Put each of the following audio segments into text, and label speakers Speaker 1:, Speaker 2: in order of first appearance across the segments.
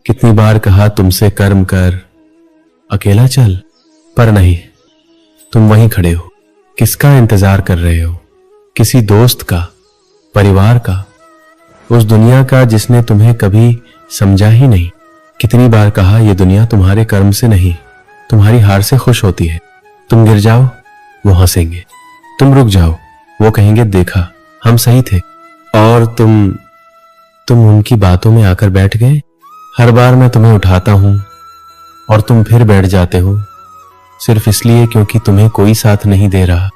Speaker 1: कितनी बार कहा तुमसे कर्म कर, अकेला चल, पर नहीं, तुम वहीं खड़े हो। किसका इंतजार कर रहे हो? किसी दोस्त का, परिवार का, उस दुनिया का जिसने तुम्हें कभी समझा ही नहीं। कितनी बार कहा यह दुनिया तुम्हारे कर्म से नहीं, तुम्हारी हार से खुश होती है। तुम गिर जाओ, वो हंसेंगे। तुम रुक जाओ, वो कहेंगे देखा हम सही थे। और तुम उनकी बातों में आकर बैठ गए। हर बार मैं तुम्हें उठाता हूं और तुम फिर बैठ जाते हो, सिर्फ इसलिए क्योंकि तुम्हें कोई साथ नहीं दे रहा।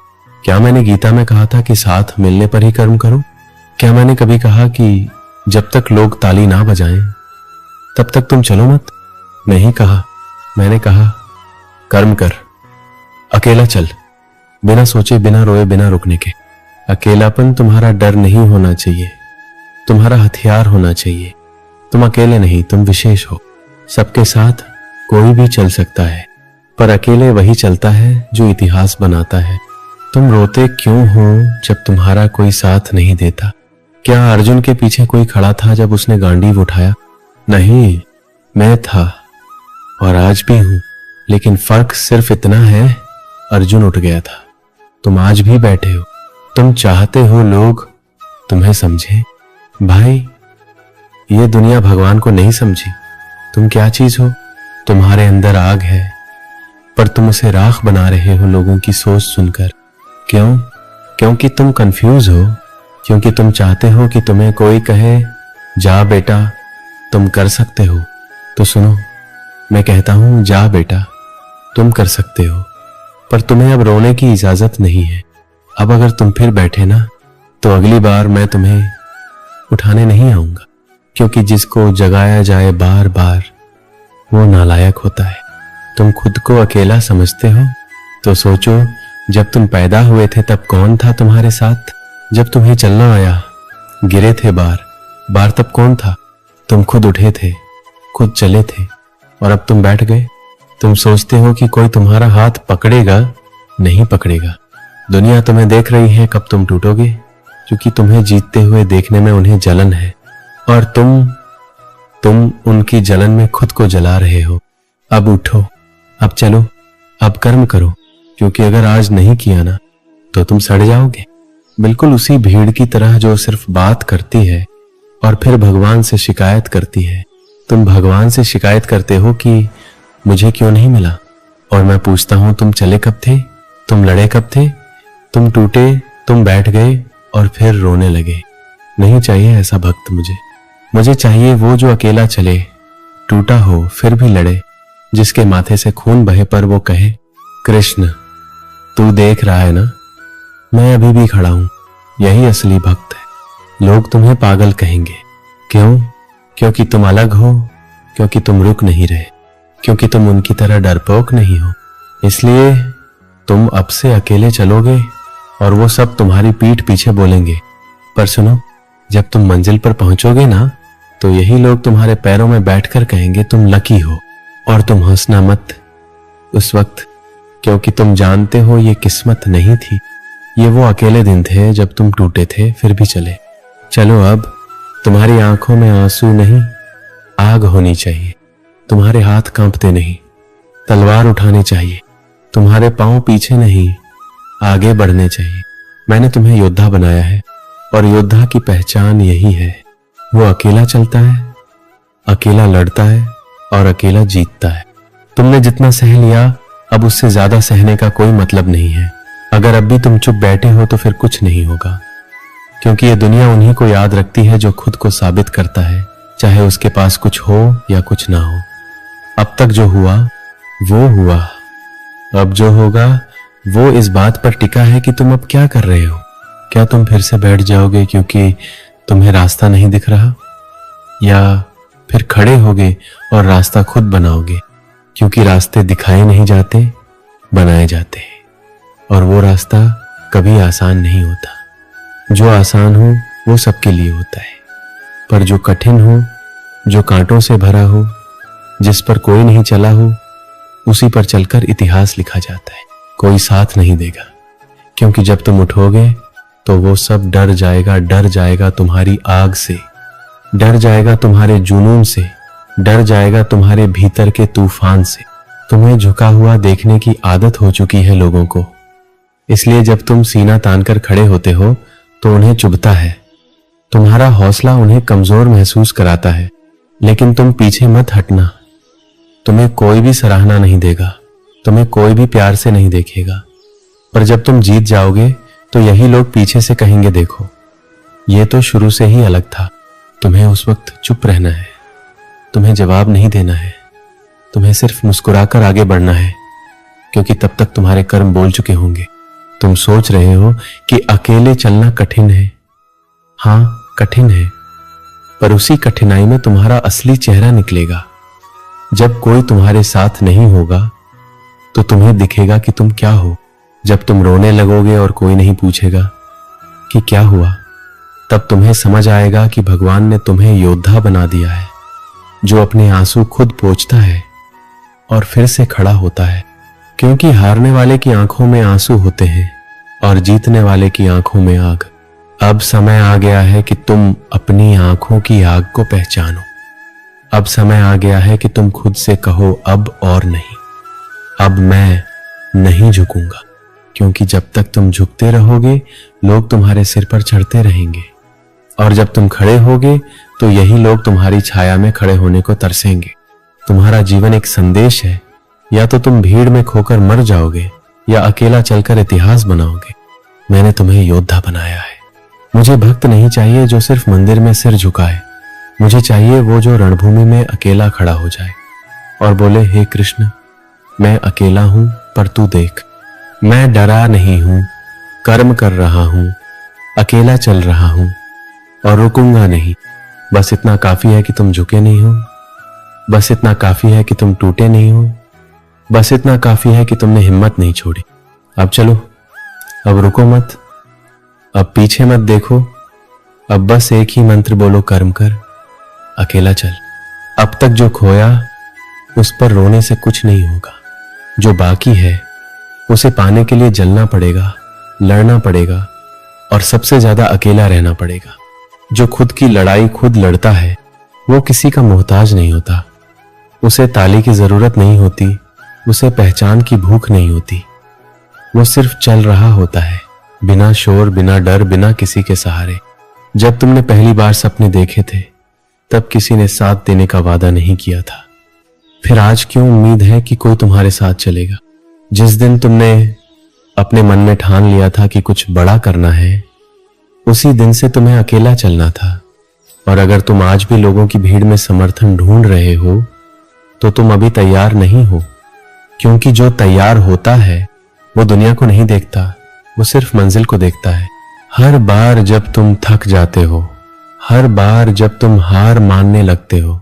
Speaker 1: क्या मैंने गीता में कहा था कि साथ मिलने पर ही कर्म करो? क्या मैंने कभी कहा कि जब तक लोग ताली ना बजाएं तब तक तुम चलो मत? नहीं कहा। मैंने कहा कर्म कर, अकेला चल, बिना सोचे, बिना रोए, बिना रुकने के। अकेलापन तुम्हारा डर नहीं होना चाहिए, तुम्हारा हथियार होना चाहिए। तुम अकेले नहीं, तुम विशेष हो। सबके साथ कोई भी चल सकता है, पर अकेले वही चलता है जो इतिहास बनाता है। तुम रोते क्यों हो जब तुम्हारा कोई साथ नहीं देता? क्या अर्जुन के पीछे कोई खड़ा था जब उसने गांडीव उठाया? नहीं, मैं था और आज भी हूं, लेकिन फर्क सिर्फ इतना है, अर्जुन उठ गया था, तुम आज भी बैठे हो। तुम चाहते हो लोग तुम्हें समझे। भाई, ये दुनिया भगवान को नहीं समझी। तुम क्या चीज हो? तुम्हारे अंदर आग है, पर तुम उसे राख बना रहे हो लोगों की सोच सुनकर। क्यों? क्योंकि तुम कंफ्यूज हो, क्योंकि तुम चाहते हो कि तुम्हें कोई कहे जा बेटा तुम कर सकते हो। तो सुनो, मैं कहता हूं जा बेटा तुम कर सकते हो, पर तुम्हें अब रोने की इजाजत नहीं है। अब अगर तुम फिर बैठे ना, तो अगली बार मैं तुम्हें उठाने नहीं आऊंगा, क्योंकि जिसको जगाया जाए बार बार वो नालायक होता है। तुम खुद को अकेला समझते हो तो सोचो, जब तुम पैदा हुए थे तब कौन था तुम्हारे साथ? जब तुम्हें चलना आया, गिरे थे बार बार, तब कौन था? तुम खुद उठे थे, खुद चले थे, और अब तुम बैठ गए। तुम सोचते हो कि कोई तुम्हारा हाथ पकड़ेगा, नहीं पकड़ेगा। दुनिया तुम्हें देख रही है कब तुम टूटोगे, क्योंकि तुम्हें जीतते हुए देखने में उन्हें जलन है, और तुम उनकी जलन में खुद को जला रहे हो। अब उठो, अब चलो, अब कर्म करो, क्योंकि अगर आज नहीं किया ना तो तुम सड़ जाओगे। बिल्कुल उसी भीड़ की तरह जो सिर्फ बात करती है और फिर भगवान से शिकायत करती है। तुम भगवान से शिकायत करते हो कि मुझे क्यों नहीं मिला, और मैं पूछता हूं तुम चले कब थे? तुम लड़े कब थे? तुम टूटे, तुम बैठ गए और फिर रोने लगे। नहीं चाहिए ऐसा भक्त मुझे चाहिए वो जो अकेला चले, टूटा हो फिर भी लड़े, जिसके माथे से खून बहे पर वो कहे कृष्ण तू देख रहा है ना, मैं अभी भी खड़ा हूं। यही असली भक्त है। लोग तुम्हें पागल कहेंगे। क्यों? क्योंकि तुम अलग हो, क्योंकि तुम रुक नहीं रहे, क्योंकि तुम उनकी तरह डरपोक नहीं हो। इसलिए तुम अब से अकेले चलोगे और वो सब तुम्हारी पीठ पीछे बोलेंगे। पर सुनो, जब तुम मंजिल पर पहुंचोगे ना, तो यही लोग तुम्हारे पैरों में बैठकर कहेंगे तुम लकी हो, और तुम हंसना मत उस वक्त, क्योंकि तुम जानते हो ये किस्मत नहीं थी। ये वो अकेले दिन थे जब तुम टूटे थे फिर भी चले। चलो, अब तुम्हारी आंखों में आंसू नहीं, आग होनी चाहिए। तुम्हारे हाथ कांपते नहीं, तलवार उठानी चाहिए। तुम्हारे पांव पीछे नहीं, आगे बढ़ने चाहिए। मैंने तुम्हें योद्धा बनाया है, और योद्धा की पहचान यही है, वो अकेला चलता है, अकेला लड़ता है और अकेला जीतता है। तुमने जितना सह लिया, अब उससे ज्यादा सहने का कोई मतलब नहीं है। अगर अब भी तुम चुप बैठे हो तो फिर कुछ नहीं होगा, क्योंकि ये दुनिया उन्हीं को याद रखती है जो खुद को साबित करता है, चाहे उसके पास कुछ हो या कुछ ना हो। अब तक जो हुआ वो हुआ, अब जो होगा वो इस बात पर टिका है कि तुम अब क्या कर रहे हो। क्या तुम फिर से बैठ जाओगे क्योंकि तुम्हें रास्ता नहीं दिख रहा, या फिर खड़े होगे और रास्ता खुद बनाओगे, क्योंकि रास्ते दिखाए नहीं जाते, बनाए जाते हैं, और वो रास्ता कभी आसान नहीं होता। जो आसान हो वो सबके लिए होता है, पर जो कठिन हो, जो कांटों से भरा हो, जिस पर कोई नहीं चला हो, उसी पर चलकर इतिहास लिखा जाता है। कोई साथ नहीं देगा, क्योंकि जब तुम उठोगे तो वो सब डर जाएगा तुम्हारी आग से, डर जाएगा तुम्हारे जुनून से, डर जाएगा तुम्हारे भीतर के तूफान से। तुम्हें झुका हुआ देखने की आदत हो चुकी है लोगों को, इसलिए जब तुम सीना तानकर खड़े होते हो तो उन्हें चुभता है। तुम्हारा हौसला उन्हें कमजोर महसूस कराता है, लेकिन तुम पीछे मत हटना। तुम्हें कोई भी सराहना नहीं देगा, तुम्हें कोई भी प्यार से नहीं देखेगा, पर जब तुम जीत जाओगे तो यही लोग पीछे से कहेंगे, देखो ये तो शुरू से ही अलग था। तुम्हें उस वक्त चुप रहना है, तुम्हें जवाब नहीं देना है, तुम्हें सिर्फ मुस्कुराकर आगे बढ़ना है, क्योंकि तब तक तुम्हारे कर्म बोल चुके होंगे। तुम सोच रहे हो कि अकेले चलना कठिन है। हां, कठिन है, पर उसी कठिनाई में तुम्हारा असली चेहरा निकलेगा। जब कोई तुम्हारे साथ नहीं होगा तो तुम्हें दिखेगा कि तुम क्या हो। जब तुम रोने लगोगे और कोई नहीं पूछेगा कि क्या हुआ, तब तुम्हें समझ आएगा कि भगवान ने तुम्हें योद्धा बना दिया है, जो अपने आंसू खुद पोंछता है और फिर से खड़ा होता है। क्योंकि हारने वाले की आंखों में आंसू होते हैं और जीतने वाले की आंखों में आग। अब समय आ गया है कि तुम अपनी आंखों की आग को पहचानो। अब समय आ गया है कि तुम खुद से कहो, अब और नहीं, अब मैं नहीं झुकूंगा। क्योंकि जब तक तुम झुकते रहोगे लोग तुम्हारे सिर पर चढ़ते रहेंगे, और जब तुम खड़े होगे तो यही लोग तुम्हारी छाया में खड़े होने को तरसेंगे। तुम्हारा जीवन एक संदेश है, या तो तुम भीड़ में खोकर मर जाओगे या अकेला चलकर इतिहास बनाओगे। मैंने तुम्हें योद्धा बनाया है। मुझे भक्त नहीं चाहिए जो सिर्फ मंदिर में सिर झुकाए, मुझे चाहिए वो जो रणभूमि में अकेला खड़ा हो जाए और बोले, हे कृष्ण, मैं अकेला हूं पर तू देख, मैं डरा नहीं हूं, कर्म कर रहा हूं, अकेला चल रहा हूं और रुकूंगा नहीं। बस इतना काफी है कि तुम झुके नहीं हो, बस इतना काफी है कि तुम टूटे नहीं हो, बस इतना काफी है कि तुमने हिम्मत नहीं छोड़ी। अब चलो, अब रुको मत, अब पीछे मत देखो, अब बस एक ही मंत्र बोलो, कर्म कर, अकेला चल। अब तक जो खोया उस पर रोने से कुछ नहीं होगा। जो बाकी है उसे पाने के लिए जलना पड़ेगा, लड़ना पड़ेगा और सबसे ज्यादा अकेला रहना पड़ेगा। जो खुद की लड़ाई खुद लड़ता है वो किसी का मोहताज नहीं होता। उसे ताली की जरूरत नहीं होती, उसे पहचान की भूख नहीं होती। वो सिर्फ चल रहा होता है, बिना शोर, बिना डर, बिना किसी के सहारे। जब तुमने पहली बार सपने देखे थे तब किसी ने साथ देने का वादा नहीं किया था, फिर आज क्यों उम्मीद है कि कोई तुम्हारे साथ चलेगा? जिस दिन तुमने अपने मन में ठान लिया था कि कुछ बड़ा करना है, उसी दिन से तुम्हें अकेला चलना था। और अगर तुम आज भी लोगों की भीड़ में समर्थन ढूंढ रहे हो तो तुम अभी तैयार नहीं हो, क्योंकि जो तैयार होता है वो दुनिया को नहीं देखता, वो सिर्फ मंजिल को देखता है। हर बार जब तुम थक जाते हो, हर बार जब तुम हार मानने लगते हो,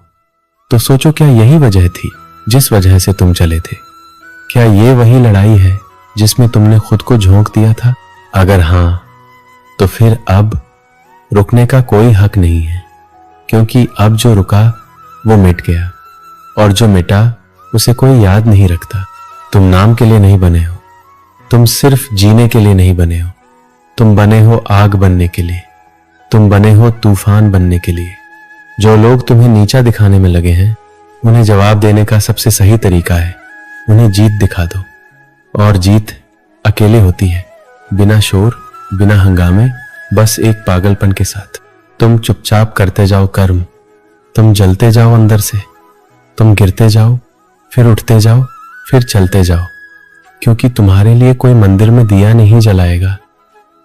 Speaker 1: तो सोचो, क्या यही वजह थी जिस वजह से तुम चले थे? क्या ये वही लड़ाई है जिसमें तुमने खुद को झोंक दिया था? अगर हां, तो फिर अब रुकने का कोई हक नहीं है, क्योंकि अब जो रुका वो मिट गया, और जो मिटा उसे कोई याद नहीं रखता। तुम नाम के लिए नहीं बने हो, तुम सिर्फ जीने के लिए नहीं बने हो, तुम बने हो आग बनने के लिए, तुम बने हो तूफान बनने के लिए। जो लोग तुम्हें नीचा दिखाने में लगे हैं, उन्हें जवाब देने का सबसे सही तरीका है उन्हें जीत दिखा दो। और जीत अकेले होती है, बिना शोर, बिना हंगामे, बस एक पागलपन के साथ। तुम चुपचाप करते जाओ कर्म, तुम जलते जाओ अंदर से, तुम गिरते जाओ, फिर उठते जाओ, फिर चलते जाओ, क्योंकि तुम्हारे लिए कोई मंदिर में दिया नहीं जलाएगा,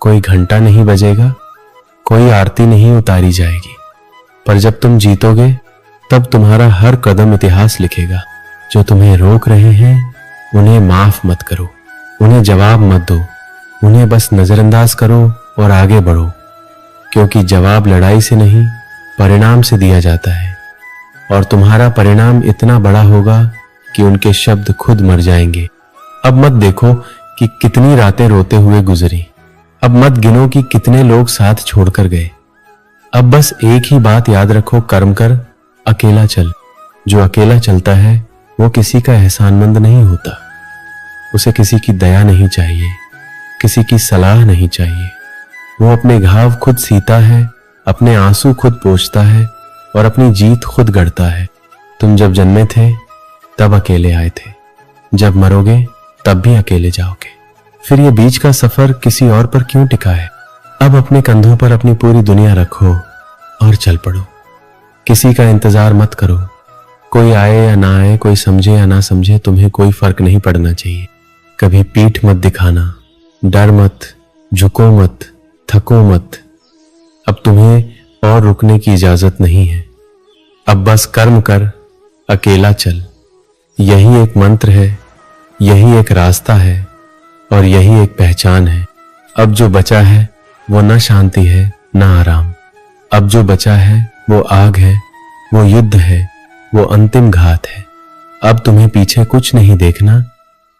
Speaker 1: कोई घंटा नहीं बजेगा, कोई आरती नहीं उतारी जाएगी। पर जब तुम जीतोगे तब तुम्हारा हर कदम इतिहास लिखेगा। जो तुम्हें रोक रहे हैं उन्हें माफ मत करो, उन्हें जवाब मत दो, उन्हें बस नजरअंदाज करो और आगे बढ़ो, क्योंकि जवाब लड़ाई से नहीं परिणाम से दिया जाता है। और तुम्हारा परिणाम इतना बड़ा होगा कि उनके शब्द खुद मर जाएंगे। अब मत देखो कि कितनी रातें रोते हुए गुजरी, अब मत गिनो कि कितने लोग साथ छोड़कर गए। अब बस एक ही बात याद रखो, कर्म कर, अकेला चल। जो अकेला चलता है वो किसी का एहसानमंद नहीं होता, उसे किसी की दया नहीं चाहिए, किसी की सलाह नहीं चाहिए। वो अपने घाव खुद सीता है, अपने आंसू खुद पोंछता है और अपनी जीत खुद गढ़ता है। तुम जब जन्मे थे तब अकेले आए थे, जब मरोगे तब भी अकेले जाओगे। फिर ये बीच का सफर किसी और पर क्यों टिका है? अब अपने कंधों पर अपनी पूरी दुनिया रखो और चल पड़ो। किसी का इंतजार मत करो, कोई आए या ना आए, कोई समझे या ना समझे, तुम्हें कोई फर्क नहीं पड़ना चाहिए। कभी पीठ मत दिखाना, डर मत, झुको मत, थको मत। अब तुम्हें और रुकने की इजाजत नहीं है। अब बस कर्म कर, अकेला चल। यही एक मंत्र है, यही एक रास्ता है और यही एक पहचान है। अब जो बचा है वो न शांति है न आराम। अब जो बचा है वो आग है, वो युद्ध है, वो अंतिम घात है। अब तुम्हें पीछे कुछ नहीं देखना,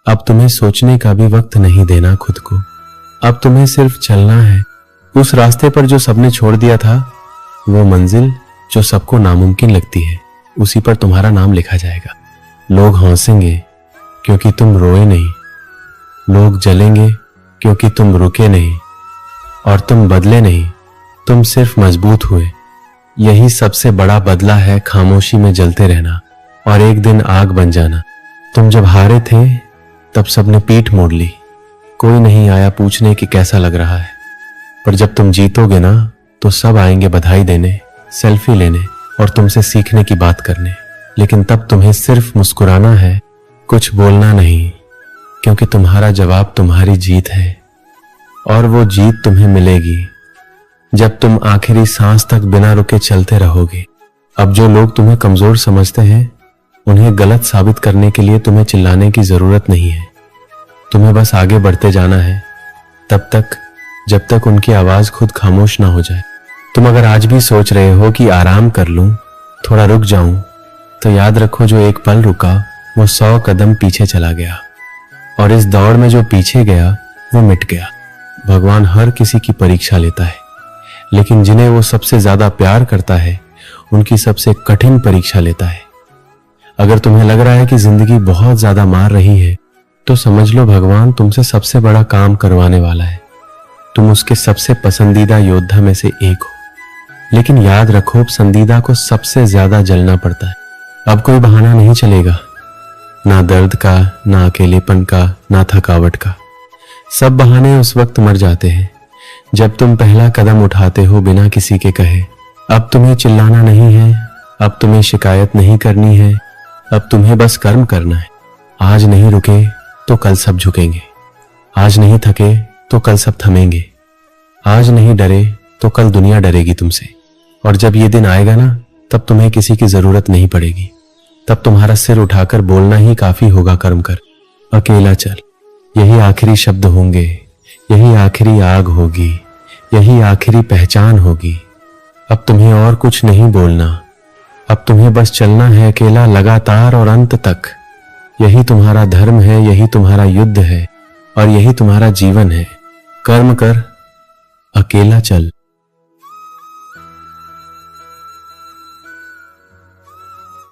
Speaker 1: अब तुम्हें सोचने का भी वक्त नहीं देना खुद को। अब तुम्हें सिर्फ चलना है उस रास्ते पर जो सबने छोड़ दिया था। वो मंजिल जो सबको नामुमकिन लगती है, उसी पर तुम्हारा नाम लिखा जाएगा। लोग हंसेंगे क्योंकि तुम रोए नहीं, लोग जलेंगे क्योंकि तुम रुके नहीं, और तुम बदले नहीं, तुम सिर्फ मजबूत हुए। यही सबसे बड़ा बदला है, खामोशी में जलते रहना और एक दिन आग बन जाना। तुम जब हारे थे तब सबने पीठ मोड़ ली, कोई नहीं आया पूछने कि कैसा लग रहा है। पर जब तुम जीतोगे ना तो सब आएंगे बधाई देने, सेल्फी लेने और तुमसे सीखने की बात करने। लेकिन तब तुम्हें सिर्फ मुस्कुराना है, कुछ बोलना नहीं, क्योंकि तुम्हारा जवाब तुम्हारी जीत है और वो जीत तुम्हें मिलेगी जब तुम आखिरी सांस तक बिना रुके चलते रहोगे। अब जो लोग तुम्हें कमजोर समझते हैं, उन्हें गलत साबित करने के लिए तुम्हें चिल्लाने की जरूरत नहीं है। तुम्हें बस आगे बढ़ते जाना है, तब तक जब तक उनकी आवाज खुद खामोश ना हो जाए। तुम अगर आज भी सोच रहे हो कि आराम कर लूं, थोड़ा रुक जाऊं, तो याद रखो जो एक पल रुका वो 100 कदम पीछे चला गया, और इस दौड़ में जो पीछे गया वो मिट गया। भगवान हर किसी की परीक्षा लेता है, लेकिन जिन्हें वो सबसे ज्यादा प्यार करता है उनकी सबसे कठिन परीक्षा लेता है। अगर तुम्हें लग रहा है कि जिंदगी बहुत ज्यादा मार रही है, तो समझ लो भगवान तुमसे सबसे बड़ा काम करवाने वाला है। तुम उसके सबसे पसंदीदा योद्धा में से एक हो। लेकिन याद रखो, पसंदीदा को सबसे ज्यादा जलना पड़ता है। अब कोई बहाना नहीं चलेगा, ना दर्द का, ना अकेलेपन का, ना थकावट का। सब बहाने उस वक्त मर जाते हैं जब तुम पहला कदम उठाते हो बिना किसी के कहे। अब तुम्हें चिल्लाना नहीं है, अब तुम्हें शिकायत नहीं करनी है, अब तुम्हें बस कर्म करना है। आज नहीं रुके तो कल सब झुकेंगे, आज नहीं थके तो कल सब थमेंगे, आज नहीं डरे तो कल दुनिया डरेगी तुमसे। और जब ये दिन आएगा ना, तब तुम्हें किसी की जरूरत नहीं पड़ेगी। तब तुम्हारा सिर उठाकर बोलना ही काफी होगा, कर्म कर, अकेला चल। यही आखिरी शब्द होंगे, यही आखिरी आग होगी, यही आखिरी पहचान होगी। अब तुम्हें और कुछ नहीं बोलना, अब तुम्हें बस चलना है अकेला, लगातार और अंत तक। यही तुम्हारा धर्म है, यही तुम्हारा युद्ध है और यही तुम्हारा जीवन है। कर्म कर, अकेला चल।